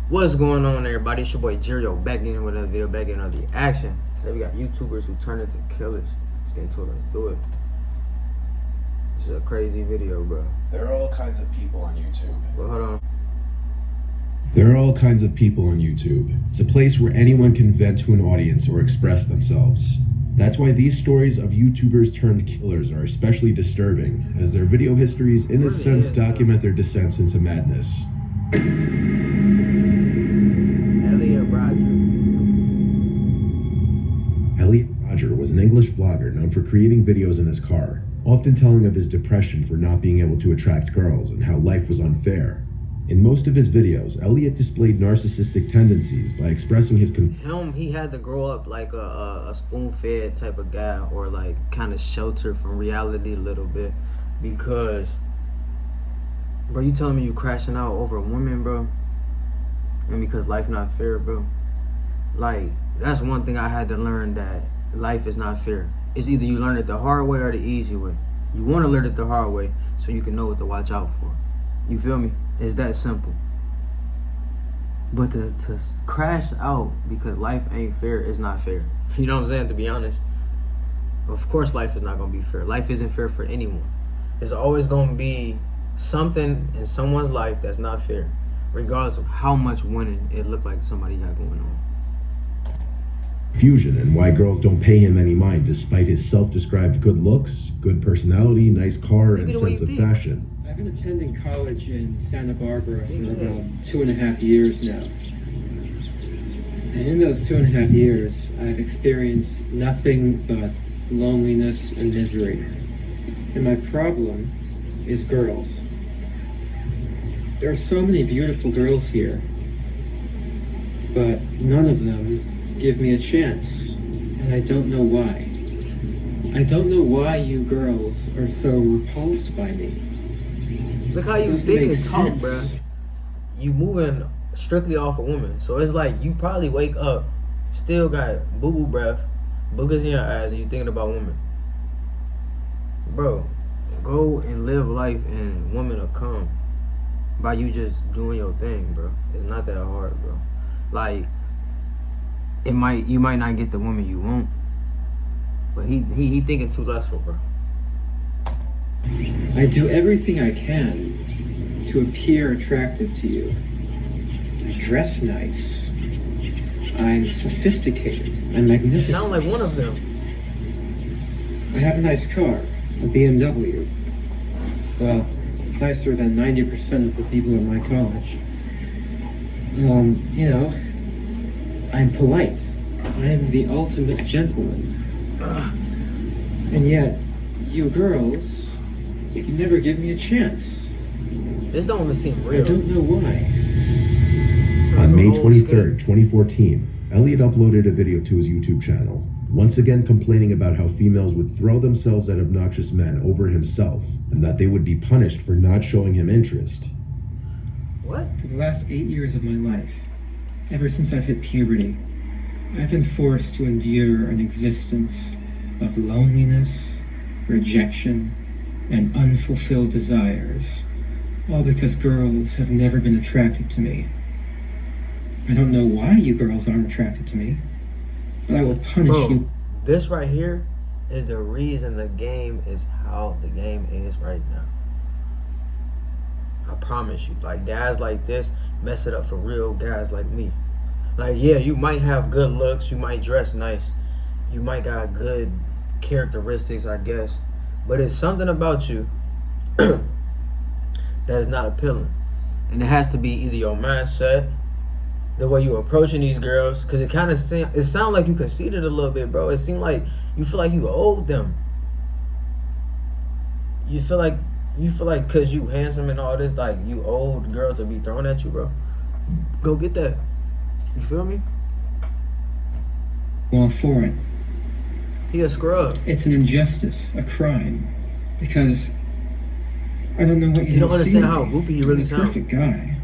What's going on, everybody? It's your boy Gerio back in with another video, back in another action. Today we got YouTubers who turn into killers. Let's get into it. Let's do it. This is a crazy video, bro. There are all kinds of people on YouTube. But hold on. There are all kinds of people on YouTube. It's a place where anyone can vent to an audience or express themselves. That's why these stories of YouTubers turned killers are especially disturbing, as their video histories in a sense document their descents into madness. Elliot Roger was an English vlogger known for creating videos in his car, often telling of his depression for not being able to attract girls and how life was unfair. In most of his videos, Elliot displayed narcissistic tendencies by expressing his he had to grow up like a spoon-fed type of guy, or like kind of sheltered from reality a little bit, because, bro, you telling me you crashing out over women, bro, and because life not fair, bro? Like, that's one thing I had to learn, that life is not fair. It's either you learn it the hard way or the easy way. You want to learn it the hard way so you can know what to watch out for. You feel me? It's that simple. But to crash out because life ain't fair is not fair. You know what I'm saying? To be honest, of course life is not going to be fair. Life isn't fair for anyone. There's always going to be something in someone's life that's not fair, regardless of how much winning it looked like somebody got going on. Fusion, and why girls don't pay him any mind despite his self-described good looks, good personality, nice car, and sense of fashion. I've been attending college in Santa Barbara for about 2.5 years now. And in those 2.5 years, I've experienced nothing but loneliness and misery. And my problem is girls. There are so many beautiful girls here, but none of them give me a chance, and I don't know why. I don't know why you girls are so repulsed by me. Look how you think and talk, bruh. You moving strictly off a woman. So it's like you probably wake up, still got boo-boo breath, boogers in your eyes, and you thinking about women. Bro, go and live life and women will come by you just doing your thing, bro. It's not that hard, bro. Like, you might not get the woman you want, but he thinking too lustful, bro. I do everything I can to appear attractive to you. I dress nice. I'm sophisticated. I'm magnificent. You sound like one of them. I have a nice car, a BMW. Well, it's nicer than 90% of the people in my college. You know, I'm polite. I am the ultimate gentleman. And yet, you girls, you never give me a chance. This don't even seem real. I don't know why. On May 23rd, 2014, Elliot uploaded a video to his YouTube channel, once again complaining about how females would throw themselves at obnoxious men over himself, and that they would be punished for not showing him interest. What? For the last 8 years of my life, ever since I've hit puberty, I've been forced to endure an existence of loneliness, rejection, and unfulfilled desires, all because girls have never been attracted to me. I don't know why you girls aren't attracted to me, but I will punish you. This right here is the reason the game is how the game is right now. I promise you. Like, guys like this mess it up for real guys like me. Like, yeah, you might have good looks, you might dress nice, you might got good characteristics, I guess, but it's something about you that is not appealing. And it has to be either your mindset, the way you're approaching these girls, because it kind of sounds like you conceited a little bit, bro. It seemed like you feel like you owed them. You feel like because you handsome and all this, like you owed girls to be thrown at you, bro. Go get that. You feel me? Well, for it. He a scrub. It's an injustice, a crime, because I don't know what you don't understand how goofy you really sound. Perfect guy,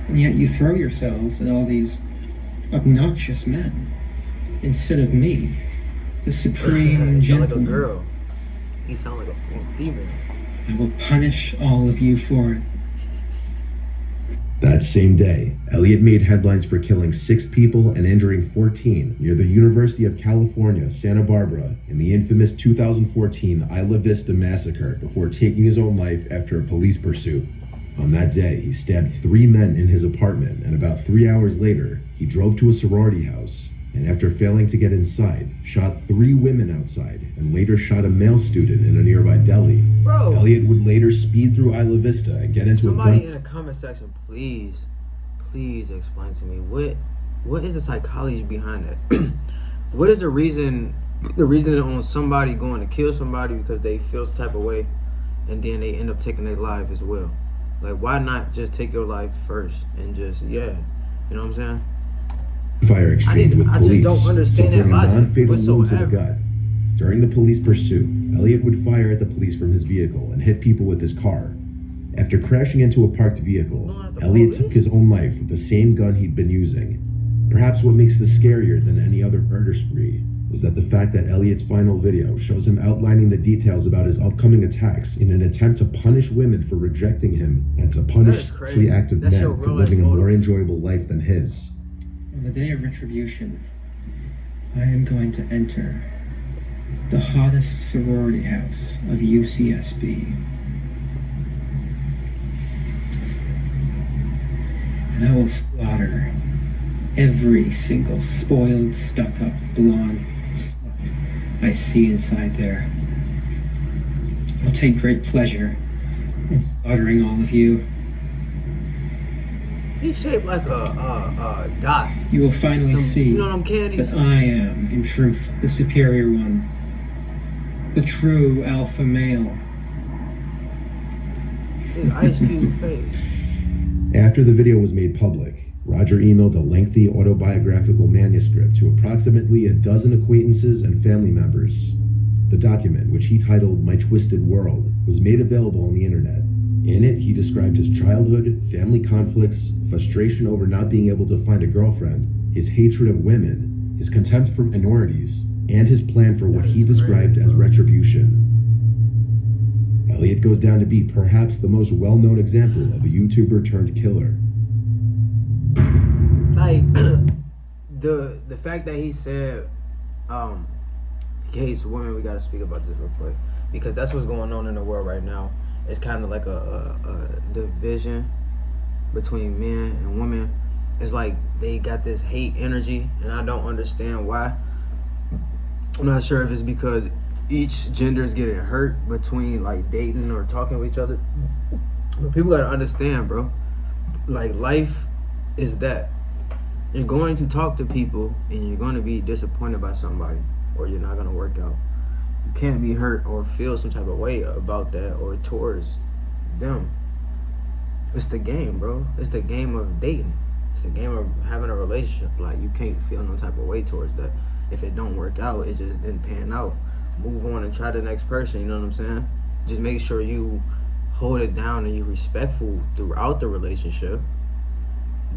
and yet you throw yourselves at all these obnoxious men instead of me, the supreme You sound like a gentleman. girl. He sound like a female. I will punish all of you for it. That same day, Elliot made headlines for killing 6 people and injuring 14 near the University of California, Santa Barbara in the infamous 2014 Isla Vista massacre before taking his own life after a police pursuit. On that day, he stabbed 3 men in his apartment, and about 3 hours later, he drove to a sorority house, and after failing to get inside, shot 3 women outside, and later shot a male student in a nearby deli. Bro. Elliot would later speed through Isla Vista and get into Somebody in the comment section, please explain to me what is the psychology behind that? What is the reason on somebody going to kill somebody because they feel some type of way, and then they end up taking their life as well? Like, why not just take your life first and just, you know what I'm saying? fire exchange with I police, just don't understand suffering that a logic non-fatal wound to the whatsoever. gut. During the police pursuit, Elliot would fire at the police from his vehicle and hit people with his car. After crashing into a parked vehicle, Elliot took his own life with the same gun he'd been using. Perhaps what makes this scarier than any other murder spree is that the fact that Elliot's final video shows him outlining the details about his upcoming attacks in an attempt to punish women for rejecting him and to punish sexually active men for living a more enjoyable life than his. On the day of retribution, I am going to enter the hottest sorority house of UCSB. And I will slaughter every single spoiled, stuck-up, blonde slut I see inside there. I'll take great pleasure in slaughtering all of you. He's shaped like a dot. You will finally see You know them candies? that I am, in truth, the superior one. The true alpha male. His Ice Cube face. After the video was made public, Roger emailed a lengthy autobiographical manuscript to approximately a dozen acquaintances and family members. The document, which he titled My Twisted World, was made available on the internet. In it, he described his childhood, family conflicts, frustration over not being able to find a girlfriend, his hatred of women, his contempt for minorities, and his plan for what he described as retribution. Elliot goes down to be perhaps the most well-known example of a YouTuber turned killer. Like the fact that he said he hates women, we gotta speak about this real quick, because that's what's going on in the world right now. It's kind of like a division between men and women. It's like they got this hate energy, and I don't understand why. I'm not sure if it's because each gender is getting hurt between like dating or talking with each other. But people gotta understand, bro. Like, life is that you're going to talk to people and you're going to be disappointed by somebody, or you're not going to work out. You can't be hurt or feel some type of way about that or towards them. It's the game, bro. It's the game of dating. It's the game of having a relationship. Like, you can't feel no type of way towards that. If it don't work out, it just didn't pan out. Move on and try the next person, you know what I'm saying? Just make sure you hold it down and you're respectful throughout the relationship.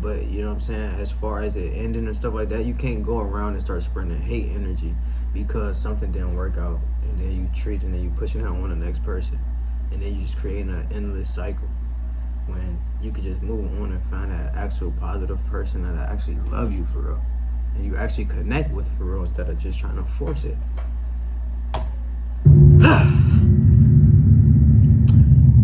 But, you know what I'm saying, as far as it ending and stuff like that, you can't go around and start spreading hate energy because something didn't work out, and then you treat and then you pushing it on the next person, and then you just creating an endless cycle when you could just move on and find that actual positive person that actually love you for real, and you actually connect with for real instead of just trying to force it.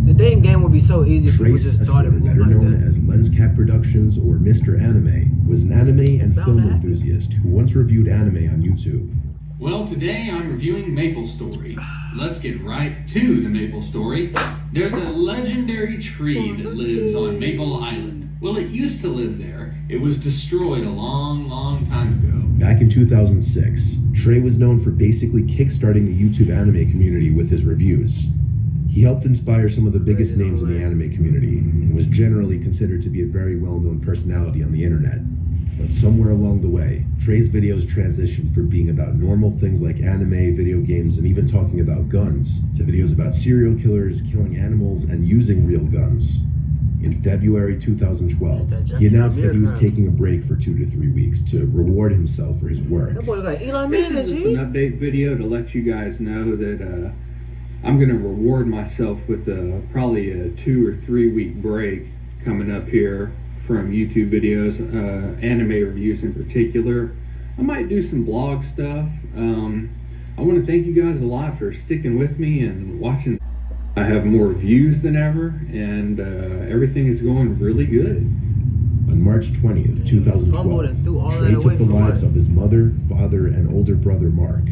The dating game would be so easy if people just started moving better like known that. as Lens Cap Productions or Mr. Anime, was an anime and film enthusiast who once reviewed anime on YouTube. Well, today I'm reviewing Maple Story. Let's get right to the Maple Story. There's a legendary tree that lives on Maple Island. Well, it used to live there. It was destroyed a long, long time ago. Back in 2006, Trey was known for basically kickstarting the YouTube anime community with his reviews. He helped inspire some of the biggest names in the anime community and was generally considered to be a very well-known personality on the internet. But somewhere along the way, Trey's videos transitioned from being about normal things like anime, video games, and even talking about guns, to videos about serial killers, killing animals, and using real guns. In February 2012, he announced that he was taking a break for 2 to 3 weeks to reward himself for his work. That boy's like Elon This Musk, is G. an update video to let you guys know that I'm going to reward myself with probably a 2 or 3 week break coming up here. from YouTube videos, anime reviews in particular. I might do some blog stuff. I want to thank you guys a lot for sticking with me and watching. I have more views than ever, and everything is going really good. On March 20th, 2012, Trey took the lives of his mother, father, and older brother Mark.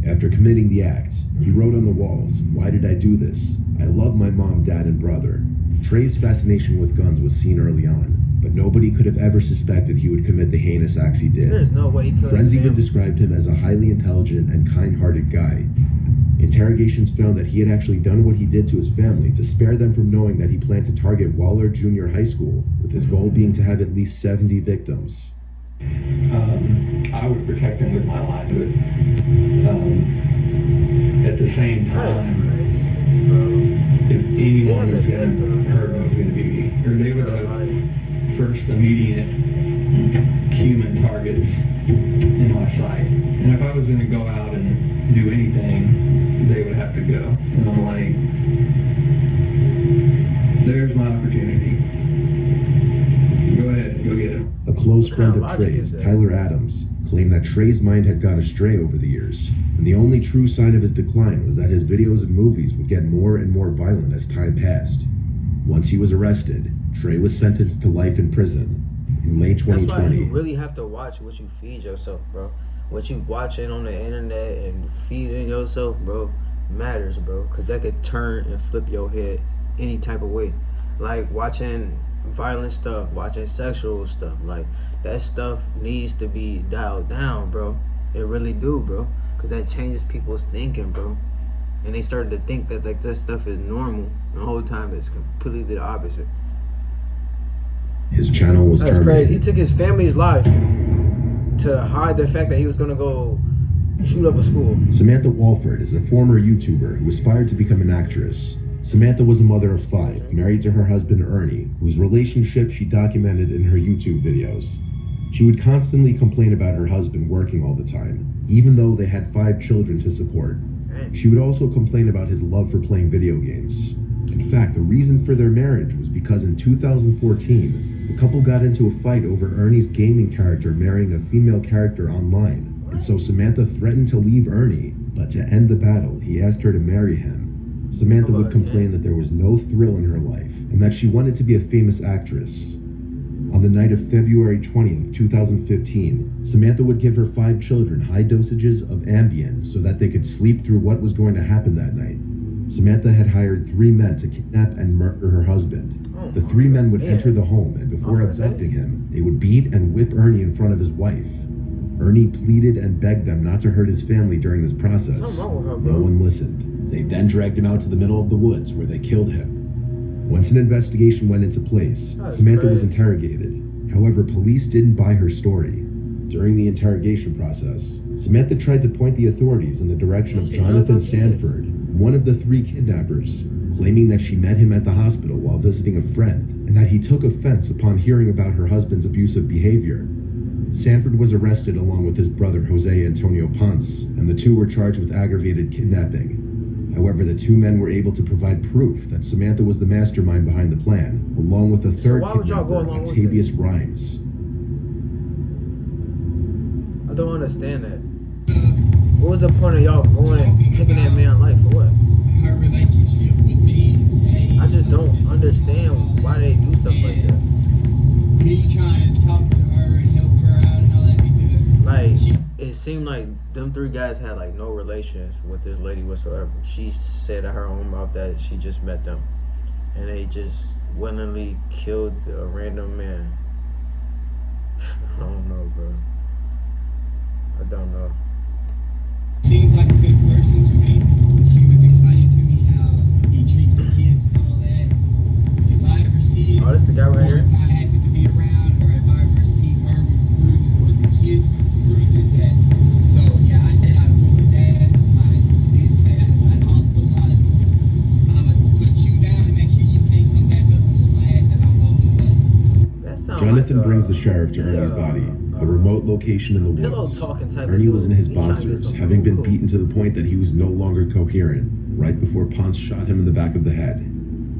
After committing the acts, he wrote on the walls, "Why did I do this? I love my mom, dad, and brother." Trey's fascination with guns was seen early on, but nobody could have ever suspected he would commit the heinous acts he did. There's no way he could. Friends even described him as a highly intelligent and kind-hearted guy. Interrogations found that he had actually done what he did to his family to spare them from knowing that he planned to target Waller Junior High School, with his goal being to have at least 70 victims. I would protect him with my livelihood. At the same time, if anyone was going to hurt, it was going to be me. Or they were the first immediate human targets in my sight. And if I was going to go out and do anything, they would have to go. And I'm like, there's my opportunity. Go ahead, go get him. A close friend of Trey's, Tyler Adams, claimed that Trey's mind had gone astray over the years, and the only true sign of his decline was that his videos and movies would get more and more violent as time passed. Once he was arrested, Trey was sentenced to life in prison. In May 2020, that's why you really have to watch what you feed yourself, bro. What you watching on the internet and feeding yourself, bro, matters, bro, because that could turn and flip your head any type of way. Like watching violent stuff, watching sexual stuff, like that stuff needs to be dialed down, bro. It really do, bro, because that changes people's thinking, bro. And they started to think that like that stuff is normal, and the whole time it's completely the opposite. His channel was That's terminated. crazy. He took his family's life to hide the fact that he was gonna go shoot up a school. Samantha Walford is a former YouTuber who aspired to become an actress. Samantha was a mother of 5, married to her husband Ernie, whose relationship she documented in her YouTube videos. She would constantly complain about her husband working all the time, even though they had 5 children to support. She would also complain about his love for playing video games. In fact, the reason for their marriage was because in 2014, the couple got into a fight over Ernie's gaming character marrying a female character online. And so Samantha threatened to leave Ernie, but to end the battle, he asked her to marry him. Samantha would complain that there was no thrill in her life, and that she wanted to be a famous actress. On the night of February 20th, 2015, Samantha would give her 5 children high dosages of Ambien so that they could sleep through what was going to happen that night. Samantha had hired 3 men to kidnap and murder her husband. The 3 men would enter the home, and before abducting him, they would beat and whip Ernie in front of his wife. Ernie pleaded and begged them not to hurt his family during this process. No one listened. They then dragged him out to the middle of the woods where they killed him. Once an investigation went into place, Samantha was interrogated. However, police didn't buy her story. During the interrogation process, Samantha tried to point the authorities in the direction of Jonathan Sanford, one of the 3 kidnappers, claiming that she met him at the hospital while visiting a friend, and that he took offense upon hearing about her husband's abusive behavior. Sanford was arrested along with his brother Jose Antonio Ponce, and the 2 were charged with aggravated kidnapping. However, the 2 men were able to provide proof that Samantha was the mastermind behind the plan, along with a 3rd kidnapper, Octavius Rhymes. I don't understand that. What was the point of y'all going and taking that man's life for what? Her relationship with me. I just don't understand why they do stuff like that. Me trying to talk to her and help her out and all that because Like, it seemed like them 3 guys had like no relations with this lady whatsoever. She said at her own mouth that she just met them, and they just willingly killed a random man. I don't know, bro. I don't know. seems like a good person to me. She was explaining to me how he treats the kids and all that. If I ever see it, Oh, this the guy right or here? if I happen to be around, or if I ever see her with bruises or the kids with bruises, that. So yeah, I said I told my dad. I did say that I hospitalized him. I'm gonna put you down and make sure you can't come back up and whoop my ass if I'm on the way. That sounds Jonathan like brings the sheriff to Ernie's body, a remote location in the pillow woods. talking type Ernie of was in dude. his He trying to get boxers, something having been cool. beaten to the point that he was no longer coherent, right before Ponce shot him in the back of the head.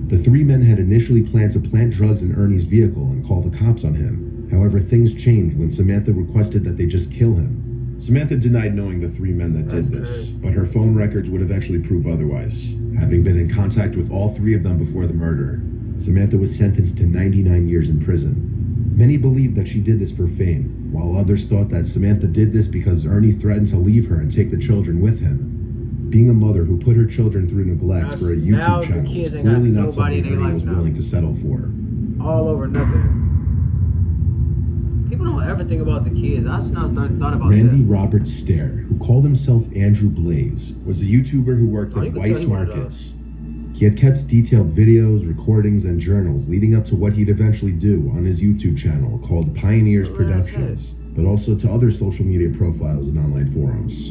The three men had initially planned to plant drugs in Ernie's vehicle and call the cops on him. However, things changed when Samantha requested that they just kill him. Samantha denied knowing the three men that did this, but her phone records would eventually prove otherwise. Having been in contact with all three of them before the murder, Samantha was sentenced to 99 years in prison. Many believed that she did this for fame, while others thought that Samantha did this because Ernie threatened to leave her and take the children with him. Being a mother who put her children through neglect for a YouTube channel is clearly not something Ernie was willing to settle for. All over nothing. People don't ever think about the kids. I just now thought about Randy that. Robert Stair, who called himself Andrew Blaze, was a YouTuber who worked Oh, at you can Weiss tell he one of Markets. He had kept detailed videos, recordings, and journals leading up to what he'd eventually do on his YouTube channel called Pioneers Productions, but also to other social media profiles and online forums.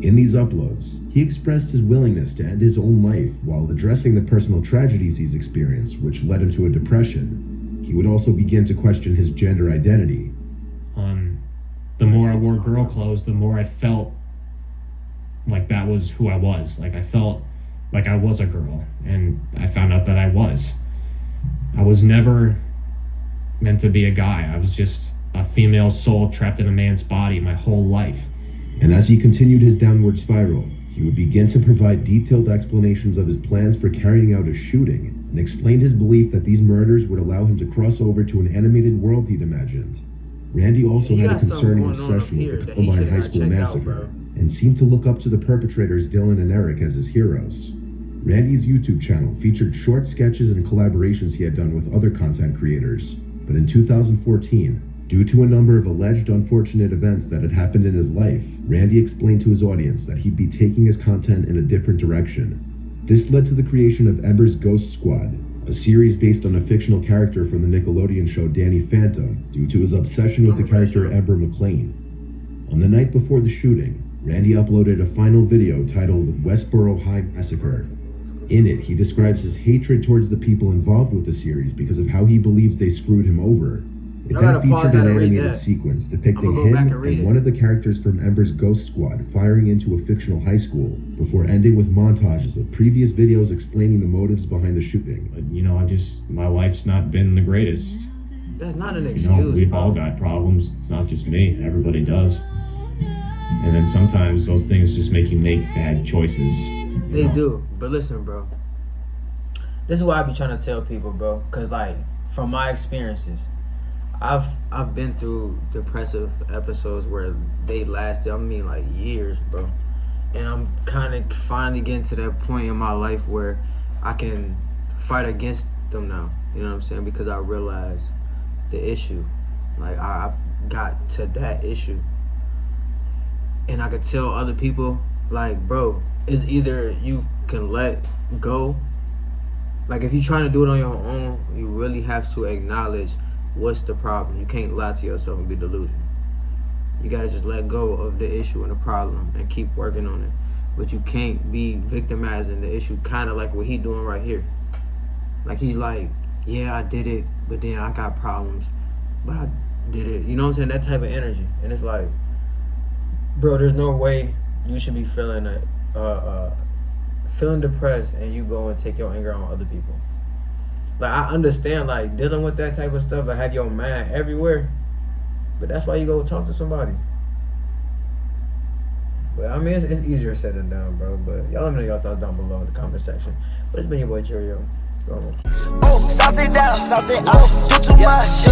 In these uploads, he expressed his willingness to end his own life while addressing the personal tragedies he's experienced, which led him to a depression. He would also begin to question his gender identity. The more I wore girl clothes, the more I felt like that was who I was. Like I felt like I was a girl, and I found out that I was. I was never meant to be a guy. I was just a female soul trapped in a man's body my whole life. And as he continued his downward spiral, he would begin to provide detailed explanations of his plans for carrying out a shooting, and explained his belief that these murders would allow him to cross over to an animated world he'd imagined. Randy also had a concerning obsession with the Columbine High School massacre, and seemed to look up to the perpetrators Dylan and Eric as his heroes. Randy's YouTube channel featured short sketches and collaborations he had done with other content creators, but in 2014, due to a number of alleged unfortunate events that had happened in his life, Randy explained to his audience that he'd be taking his content in a different direction. This led to the creation of Ember's Ghost Squad, a series based on a fictional character from the Nickelodeon show Danny Phantom, due to his obsession with the character Ember McLean. On the night before the shooting, Randy uploaded a final video titled Westboro High Massacre. In it, he describes his hatred towards the people involved with the series because of how he believes they screwed him over. It then featured an animated sequence depicting him and one of the characters from Ember's Ghost Squad firing into a fictional high school, before ending with montages of previous videos explaining the motives behind the shooting. But, my life's not been the greatest. That's not an excuse. We've all got problems. It's not just me. Everybody does. And then sometimes those things just make you make bad choices. They do. But listen, bro. This is what I be trying to tell people, bro. Because, from my experiences, I've been through depressive episodes where they lasted, years, bro. And I'm kind of finally getting to that point in my life where I can fight against them now. You know what I'm saying? Because I realized the issue. I got to that issue. And I could tell other people, bro, it's either you can let go. If you're trying to do it on your own, you really have to acknowledge what's the problem. You can't lie to yourself and be delusional. You gotta just let go of the issue and the problem and keep working on it. But you can't be victimizing the issue, kind of like what he doing right here. He's yeah, I did it, but then I got problems, but I did it. You know what I'm saying? That type of energy. And it's bro, there's no way you should be feeling feeling depressed and you go and take your anger on other people. I understand dealing with that type of stuff, have your mind everywhere, but that's why you go talk to somebody. But it's easier said than done, bro. But y'all let me know your thoughts down below in the comment section. But it's been your boy Gerio. Go on. Oh, sauce it down, sauce it up, do too much.